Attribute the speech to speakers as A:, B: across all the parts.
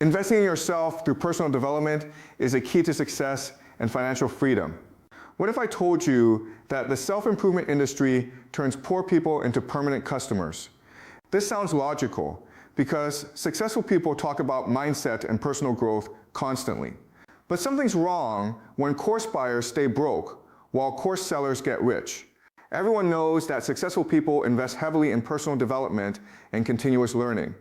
A: Investing in yourself through personal development is a key to success and financial freedom. What if I told you that the self-improvement industry turns poor people into permanent customers? This sounds logical because successful people talk about mindset and personal growth constantly. But something's wrong when course buyers stay broke while course sellers get rich. Everyone knows that successful people invest heavily in personal development and continuous learning.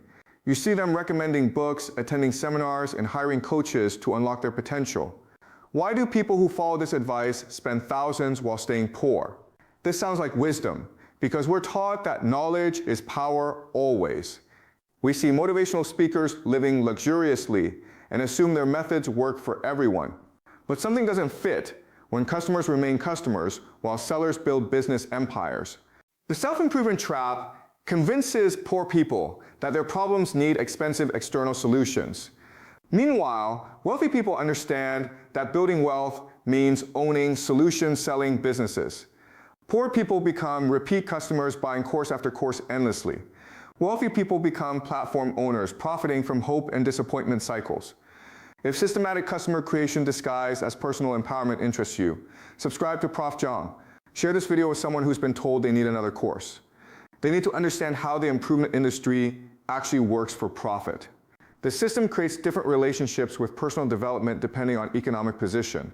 A: You see them recommending books, attending seminars, and hiring coaches to unlock their potential. Why do people who follow this advice spend thousands while staying poor? This sounds like wisdom, because we're taught that knowledge is power always. We see motivational speakers living luxuriously and assume their methods work for everyone. But something doesn't fit when customers remain customers while sellers build business empires. The self-improvement trap convinces poor people that their problems need expensive external solutions. Meanwhile, wealthy people understand that building wealth means owning solution-selling businesses. Poor people become repeat customers buying course after course endlessly. Wealthy people become platform owners, profiting from hope and disappointment cycles. If systematic customer creation disguised as personal empowerment interests you, subscribe to Prof. John. Share this video with someone who's been told they need another course. They need to understand how the improvement industry actually works for profit. The system creates different relationships with personal development depending on economic position.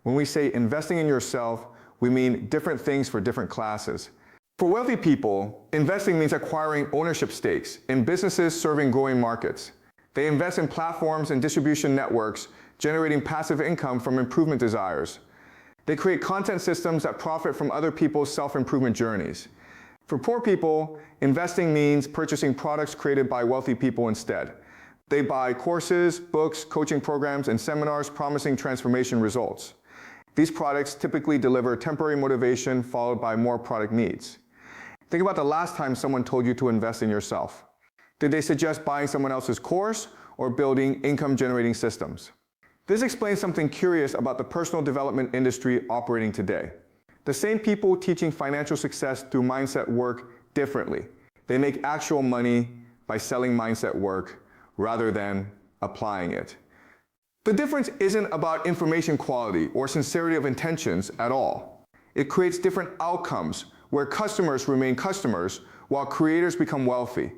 A: When we say investing in yourself, we mean different things for different classes. For wealthy people, investing means acquiring ownership stakes in businesses serving growing markets. They invest in platforms and distribution networks, generating passive income from improvement desires. They create content systems that profit from other people's self-improvement journeys. For poor people, investing means purchasing products created by wealthy people instead. They buy courses, books, coaching programs, and seminars promising transformation results. These products typically deliver temporary motivation followed by more product needs. Think about the last time someone told you to invest in yourself. Did they suggest buying someone else's course or building income-generating systems? This explains something curious about the personal development industry operating today. The same people teaching financial success through mindset work differently. They make actual money by selling mindset work rather than applying it. The difference isn't about information quality or sincerity of intentions at all. It creates different outcomes where customers remain customers while creators become wealthy.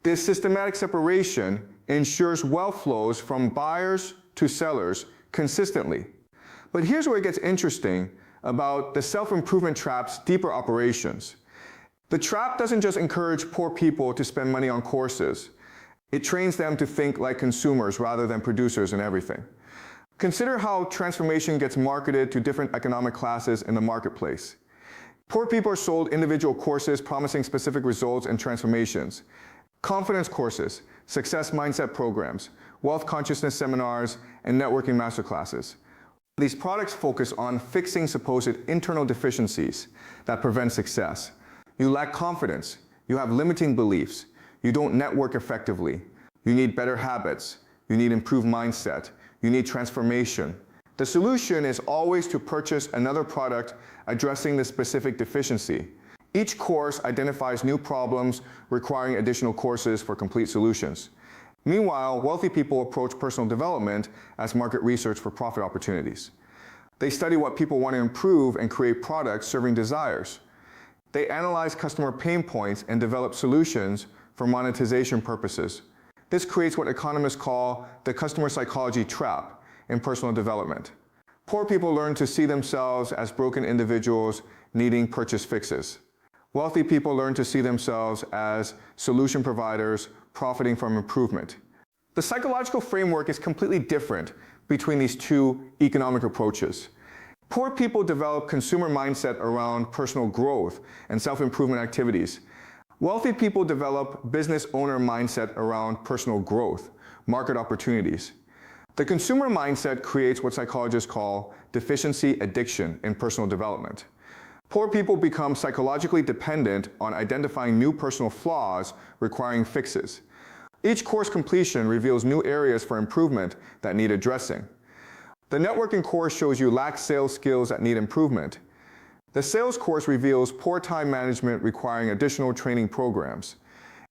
A: This systematic separation ensures wealth flows from buyers to sellers consistently. But here's where it gets interesting about the self-improvement trap's deeper operations. The trap doesn't just encourage poor people to spend money on courses. It trains them to think like consumers rather than producers in everything. Consider how transformation gets marketed to different economic classes in the marketplace. Poor people are sold individual courses promising specific results and transformations. Confidence courses, success mindset programs, wealth consciousness seminars, and networking masterclasses. These products focus on fixing supposed internal deficiencies that prevent success. You lack confidence, you have limiting beliefs, you don't network effectively, you need better habits, you need improved mindset, you need transformation. The solution is always to purchase another product addressing the specific deficiency. Each course identifies new problems requiring additional courses for complete solutions. Meanwhile, wealthy people approach personal development as market research for profit opportunities. They study what people want to improve and create products serving desires. They analyze customer pain points and develop solutions for monetization purposes. This creates what economists call the customer psychology trap in personal development. Poor people learn to see themselves as broken individuals needing purchase fixes. Wealthy people learn to see themselves as solution providers profiting from improvement. The psychological framework is completely different between these two economic approaches. Poor people develop consumer mindset around personal growth and self-improvement activities. Wealthy people develop business owner mindset around personal growth, market opportunities. The consumer mindset creates what psychologists call deficiency addiction in personal development. Poor people become psychologically dependent on identifying new personal flaws requiring fixes. Each course completion reveals new areas for improvement that need addressing. The networking course shows you lack sales skills that need improvement. The sales course reveals poor time management requiring additional training programs.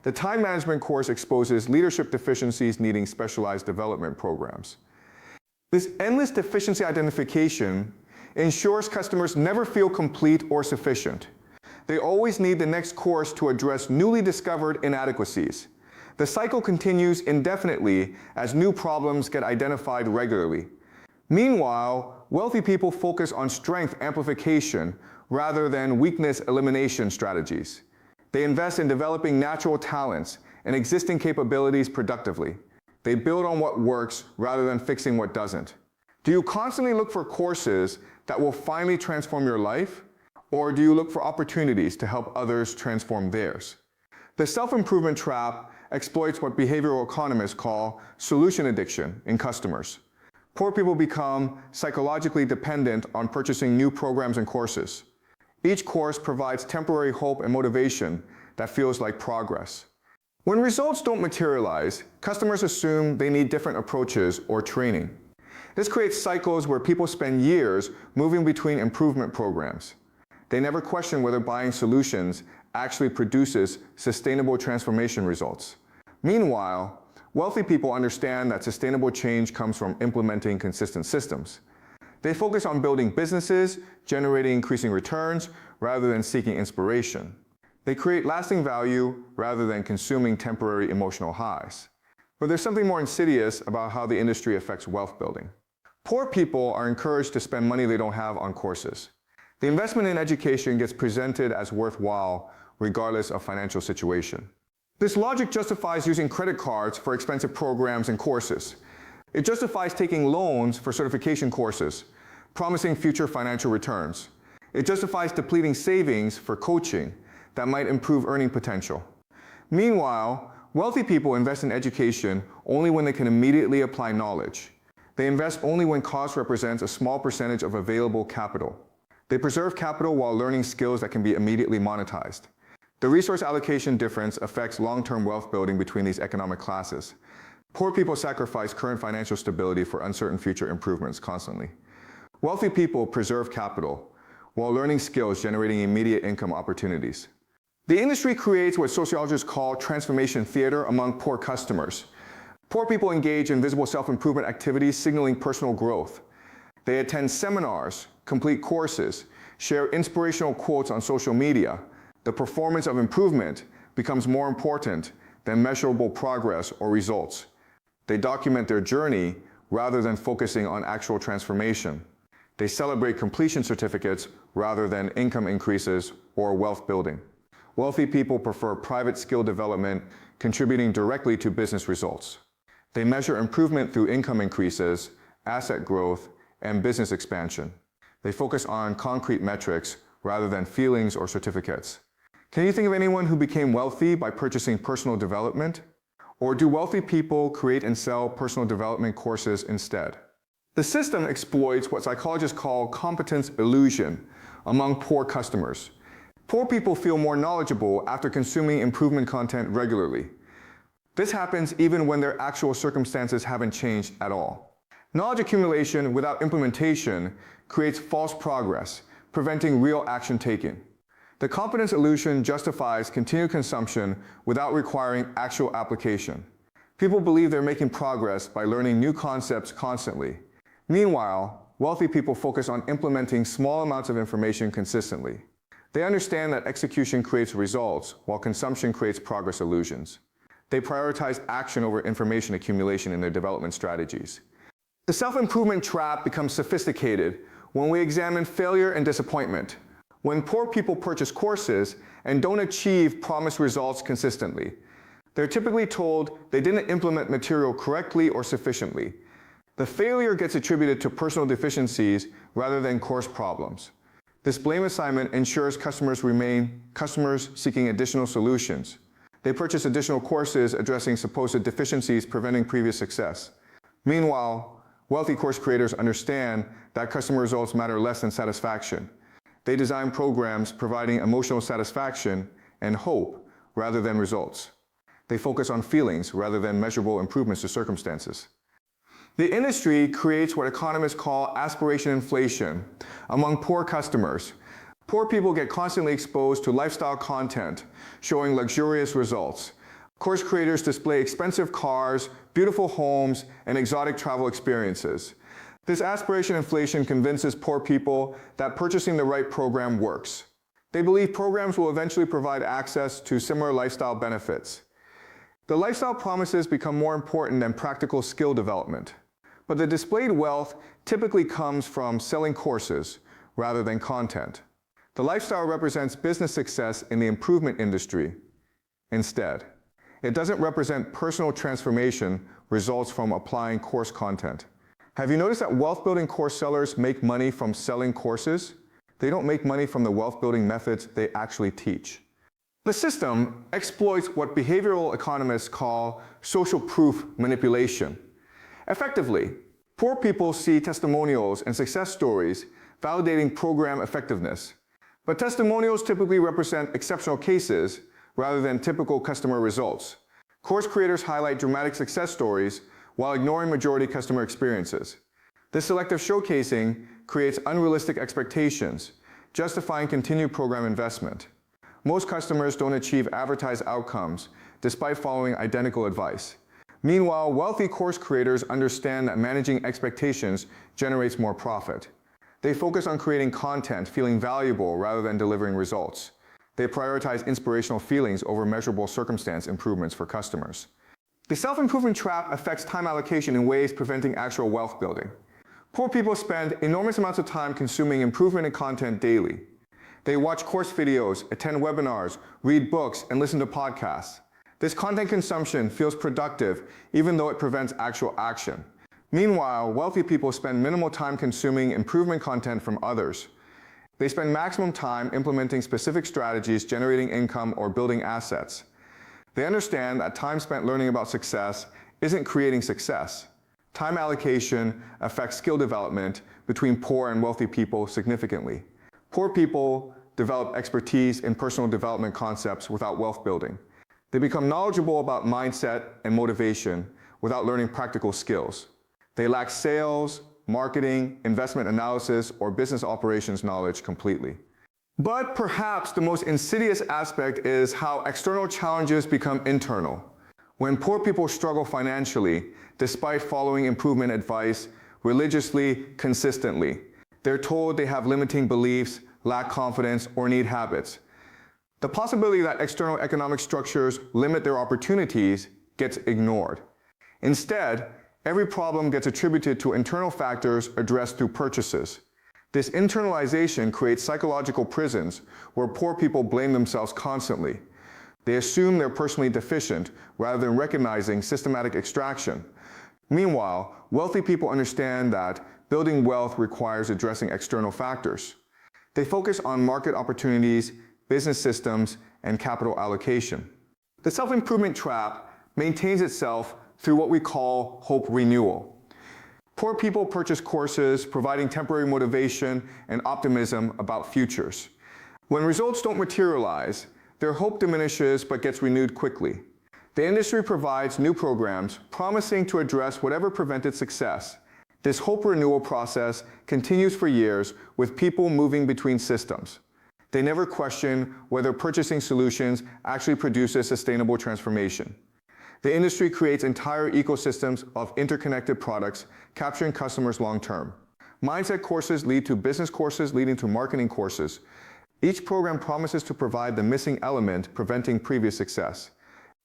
A: The time management course exposes leadership deficiencies needing specialized development programs. This endless deficiency identification ensures customers never feel complete or sufficient. They always need the next course to address newly discovered inadequacies. The cycle continues indefinitely as new problems get identified regularly. Meanwhile, wealthy people focus on strength amplification rather than weakness elimination strategies. They invest in developing natural talents and existing capabilities productively. They build on what works rather than fixing what doesn't. Do you constantly look for courses that will finally transform your life? Or do you look for opportunities to help others transform theirs? The self-improvement trap exploits what behavioral economists call solution addiction in customers. Poor people become psychologically dependent on purchasing new programs and courses. Each course provides temporary hope and motivation that feels like progress. When results don't materialize, customers assume they need different approaches or training. This creates cycles where people spend years moving between improvement programs. They never question whether buying solutions actually produces sustainable transformation results. Meanwhile, wealthy people understand that sustainable change comes from implementing consistent systems. They focus on building businesses, generating increasing returns, rather than seeking inspiration. They create lasting value rather than consuming temporary emotional highs. But there's something more insidious about how the industry affects wealth building. Poor people are encouraged to spend money they don't have on courses. The investment in education gets presented as worthwhile regardless of financial situation. This logic justifies using credit cards for expensive programs and courses. It justifies taking loans for certification courses, promising future financial returns. It justifies depleting savings for coaching that might improve earning potential. Meanwhile, wealthy people invest in education only when they can immediately apply knowledge. They invest only when cost represents a small percentage of available capital. They preserve capital while learning skills that can be immediately monetized. The resource allocation difference affects long-term wealth building between these economic classes. Poor people sacrifice current financial stability for uncertain future improvements constantly. Wealthy people preserve capital while learning skills generating immediate income opportunities. The industry creates what sociologists call transformation theater among poor customers. Poor people engage in visible self-improvement activities signaling personal growth. They attend seminars, complete courses, share inspirational quotes on social media. The performance of improvement becomes more important than measurable progress or results. They document their journey rather than focusing on actual transformation. They celebrate completion certificates rather than income increases or wealth building. Wealthy people prefer private skill development, contributing directly to business results. They measure improvement through income increases, asset growth, and business expansion. They focus on concrete metrics rather than feelings or certificates. Can you think of anyone who became wealthy by purchasing personal development? Or do wealthy people create and sell personal development courses instead? The system exploits what psychologists call competence illusion among poor customers. Poor people feel more knowledgeable after consuming improvement content regularly. This happens even when their actual circumstances haven't changed at all. Knowledge accumulation without implementation creates false progress, preventing real action taken. The competence illusion justifies continued consumption without requiring actual application. People believe they're making progress by learning new concepts constantly. Meanwhile, wealthy people focus on implementing small amounts of information consistently. They understand that execution creates results, while consumption creates progress illusions. They prioritize action over information accumulation in their development strategies. The self-improvement trap becomes sophisticated when we examine failure and disappointment. When poor people purchase courses and don't achieve promised results consistently, they're typically told they didn't implement material correctly or sufficiently. The failure gets attributed to personal deficiencies rather than course problems. This blame assignment ensures customers remain customers seeking additional solutions. They purchase additional courses addressing supposed deficiencies preventing previous success. Meanwhile, wealthy course creators understand that customer results matter less than satisfaction. They design programs providing emotional satisfaction and hope rather than results. They focus on feelings rather than measurable improvements to circumstances. The industry creates what economists call aspiration inflation among poor customers. Poor people get constantly exposed to lifestyle content showing luxurious results. Course creators display expensive cars, beautiful homes, and exotic travel experiences. This aspiration inflation convinces poor people that purchasing the right program works. They believe programs will eventually provide access to similar lifestyle benefits. The lifestyle promises become more important than practical skill development. But the displayed wealth typically comes from selling courses rather than content. The lifestyle represents business success in the improvement industry instead. It doesn't represent personal transformation results from applying course content. Have you noticed that wealth-building course sellers make money from selling courses? They don't make money from the wealth-building methods they actually teach. The system exploits what behavioral economists call social proof manipulation. Effectively, poor people see testimonials and success stories validating program effectiveness. But testimonials typically represent exceptional cases rather than typical customer results. Course creators highlight dramatic success stories while ignoring majority customer experiences. This selective showcasing creates unrealistic expectations, justifying continued program investment. Most customers don't achieve advertised outcomes despite following identical advice. Meanwhile, wealthy course creators understand that managing expectations generates more profit. They focus on creating content feeling valuable rather than delivering results. They prioritize inspirational feelings over measurable circumstance improvements for customers. The self-improvement trap affects time allocation in ways preventing actual wealth building. Poor people spend enormous amounts of time consuming improvement and content daily. They watch course videos, attend webinars, read books, and listen to podcasts. This content consumption feels productive even though it prevents actual action. Meanwhile, wealthy people spend minimal time consuming improvement content from others. They spend maximum time implementing specific strategies, generating income, or building assets. They understand that time spent learning about success isn't creating success. Time allocation affects skill development between poor and wealthy people significantly. Poor people develop expertise in personal development concepts without wealth building. They become knowledgeable about mindset and motivation without learning practical skills. They lack sales, marketing, investment analysis, or business operations knowledge completely. But perhaps the most insidious aspect is how external challenges become internal. When poor people struggle financially, despite following improvement advice religiously, consistently, they're told they have limiting beliefs, lack confidence, or need habits. The possibility that external economic structures limit their opportunities gets ignored. Instead, every problem gets attributed to internal factors addressed through purchases. This internalization creates psychological prisons where poor people blame themselves constantly. They assume they're personally deficient rather than recognizing systematic extraction. Meanwhile, wealthy people understand that building wealth requires addressing external factors. They focus on market opportunities, business systems, and capital allocation. The self-improvement trap maintains itself through what we call hope renewal. Poor people purchase courses providing temporary motivation and optimism about futures. When results don't materialize, their hope diminishes but gets renewed quickly. The industry provides new programs promising to address whatever prevented success. This hope renewal process continues for years with people moving between systems. They never question whether purchasing solutions actually produces sustainable transformation. The industry creates entire ecosystems of interconnected products, capturing customers long-term. Mindset courses lead to business courses leading to marketing courses. Each program promises to provide the missing element preventing previous success.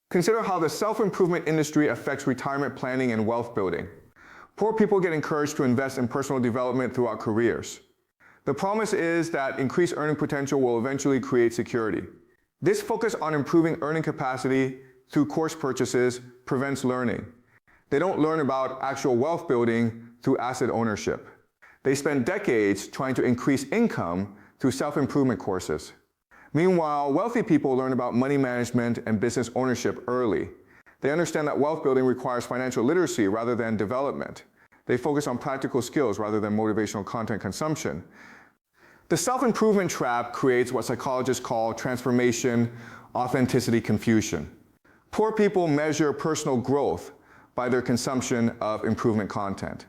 A: Consider how the self-improvement industry affects retirement planning and wealth building. Poor people get encouraged to invest in personal development throughout careers. The promise is that increased earning potential will eventually create security. This focus on improving earning capacity through course purchases prevents learning. They don't learn about actual wealth building through asset ownership. They spend decades trying to increase income through self-improvement courses. Meanwhile, wealthy people learn about money management and business ownership early. They understand that wealth building requires financial literacy rather than development. They focus on practical skills rather than motivational content consumption. The self-improvement trap creates what psychologists call transformation authenticity confusion. Poor people measure personal growth by their consumption of improvement content.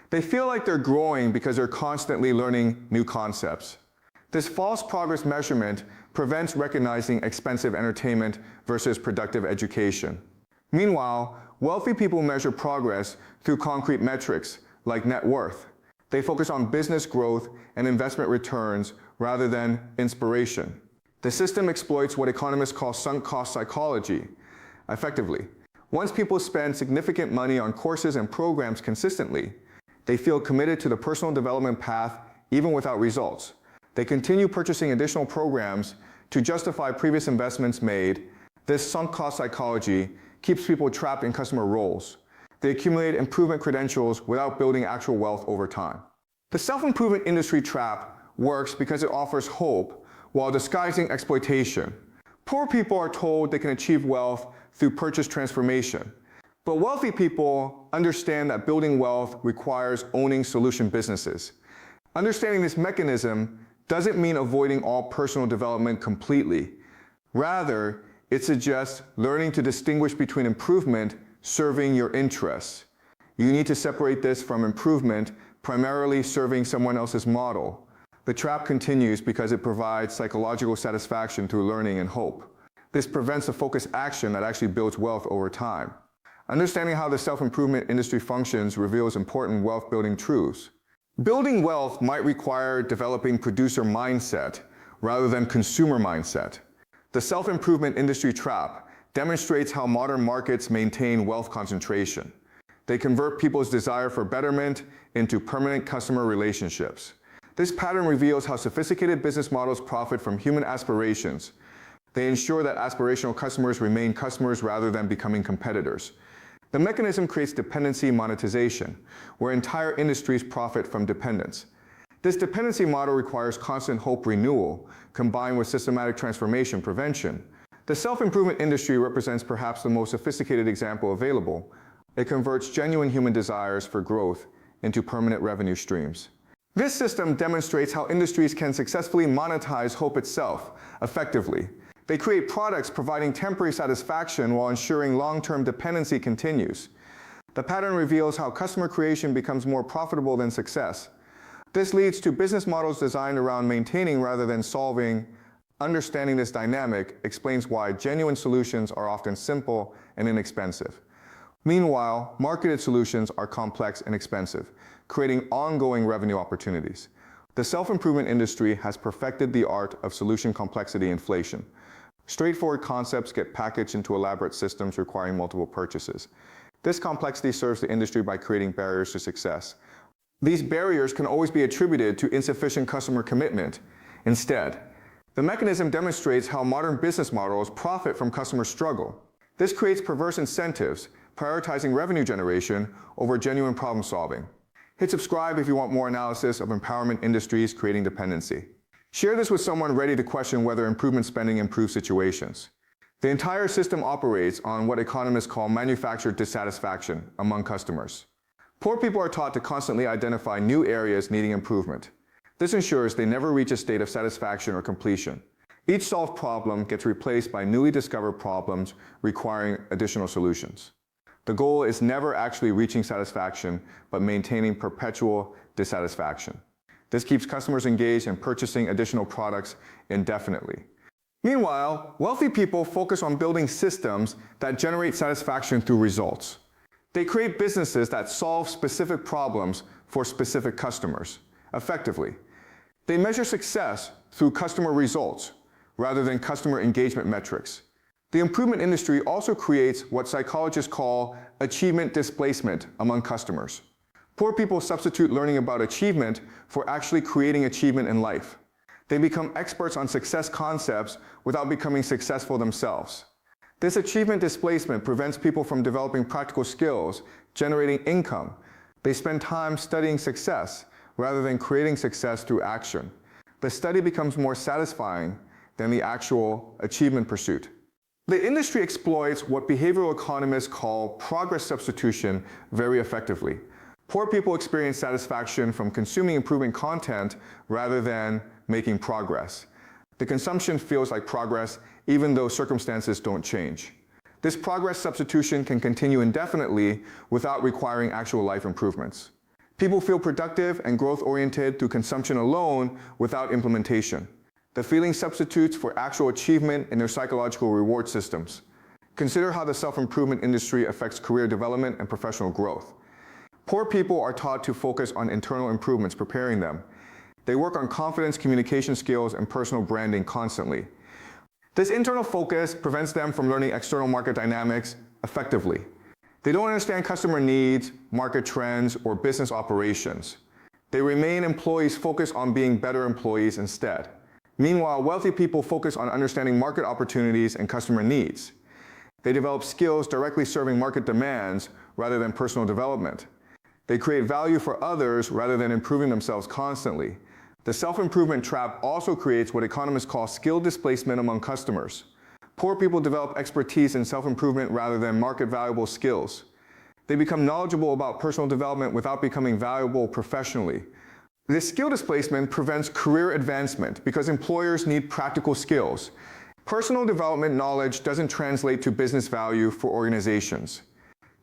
A: They feel like they're growing because they're constantly learning new concepts. This false progress measurement prevents recognizing expensive entertainment versus productive education. Meanwhile, wealthy people measure progress through concrete metrics like net worth. They focus on business growth and investment returns rather than inspiration. The system exploits what economists call sunk cost psychology effectively. Once people spend significant money on courses and programs consistently, they feel committed to the personal development path even without results. They continue purchasing additional programs to justify previous investments made. This sunk cost psychology keeps people trapped in customer roles. They accumulate improvement credentials without building actual wealth over time. The self-improvement industry trap works because it offers hope while disguising exploitation. Poor people are told they can achieve wealth through purchase transformation. But wealthy people understand that building wealth requires owning solution businesses. Understanding this mechanism doesn't mean avoiding all personal development completely. Rather, it suggests learning to distinguish between improvement serving your interests. You need to separate this from improvement primarily serving someone else's model. The trap continues because it provides psychological satisfaction through learning and hope. This prevents the focused action that actually builds wealth over time. Understanding how the self-improvement industry functions reveals important wealth-building truths. Building wealth might require developing producer mindset rather than consumer mindset. The self-improvement industry trap demonstrates how modern markets maintain wealth concentration. They convert people's desire for betterment into permanent customer relationships. This pattern reveals how sophisticated business models profit from human aspirations. They ensure that aspirational customers remain customers rather than becoming competitors. The mechanism creates dependency monetization, where entire industries profit from dependence. This dependency model requires constant hope renewal, combined with systematic transformation prevention. The self-improvement industry represents perhaps the most sophisticated example available. It converts genuine human desires for growth into permanent revenue streams. This system demonstrates how industries can successfully monetize hope itself effectively. They create products providing temporary satisfaction while ensuring long-term dependency continues. The pattern reveals how customer creation becomes more profitable than success. This leads to business models designed around maintaining rather than solving. Understanding this dynamic explains why genuine solutions are often simple and inexpensive. Meanwhile, marketed solutions are complex and expensive, creating ongoing revenue opportunities. The self-improvement industry has perfected the art of solution complexity inflation. Straightforward concepts get packaged into elaborate systems requiring multiple purchases. This complexity serves the industry by creating barriers to success. These barriers can always be attributed to insufficient customer commitment. Instead, the mechanism demonstrates how modern business models profit from customer struggle. This creates perverse incentives, prioritizing revenue generation over genuine problem solving. Hit subscribe if you want more analysis of empowerment industries creating dependency. Share this with someone ready to question whether improvement spending improves situations. The entire system operates on what economists call manufactured dissatisfaction among customers. Poor people are taught to constantly identify new areas needing improvement. This ensures they never reach a state of satisfaction or completion. Each solved problem gets replaced by newly discovered problems requiring additional solutions. The goal is never actually reaching satisfaction, but maintaining perpetual dissatisfaction. This keeps customers engaged in purchasing additional products indefinitely. Meanwhile, wealthy people focus on building systems that generate satisfaction through results. They create businesses that solve specific problems for specific customers effectively. They measure success through customer results rather than customer engagement metrics. The improvement industry also creates what psychologists call achievement displacement among customers. Poor people substitute learning about achievement for actually creating achievement in life. They become experts on success concepts without becoming successful themselves. This achievement displacement prevents people from developing practical skills, generating income. They spend time studying success rather than creating success through action. The study becomes more satisfying than the actual achievement pursuit. The industry exploits what behavioral economists call progress substitution very effectively. Poor people experience satisfaction from consuming improvement content rather than making progress. The consumption feels like progress even though circumstances don't change. This progress substitution can continue indefinitely without requiring actual life improvements. People feel productive and growth-oriented through consumption alone without implementation. The feeling substitutes for actual achievement in their psychological reward systems. Consider how the self-improvement industry affects career development and professional growth. Poor people are taught to focus on internal improvements, preparing them. They work on confidence, communication skills, and personal branding constantly. This internal focus prevents them from learning external market dynamics effectively. They don't understand customer needs, market trends, or business operations. They remain employees focused on being better employees instead. Meanwhile, wealthy people focus on understanding market opportunities and customer needs. They develop skills directly serving market demands rather than personal development. They create value for others rather than improving themselves constantly. The self-improvement trap also creates what economists call skill displacement among customers. Poor people develop expertise in self-improvement rather than market-valuable skills. They become knowledgeable about personal development without becoming valuable professionally. This skill displacement prevents career advancement because employers need practical skills. Personal development knowledge doesn't translate to business value for organizations.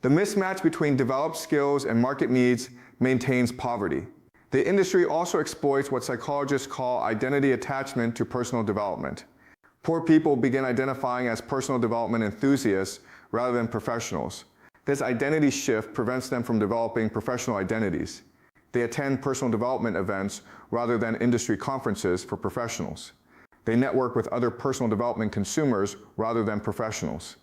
A: The mismatch between developed skills and market needs maintains poverty. The industry also exploits what psychologists call identity attachment to personal development. Poor people begin identifying as personal development enthusiasts rather than professionals. This identity shift prevents them from developing professional identities. They attend personal development events rather than industry conferences for professionals. They network with other personal development consumers rather than professionals.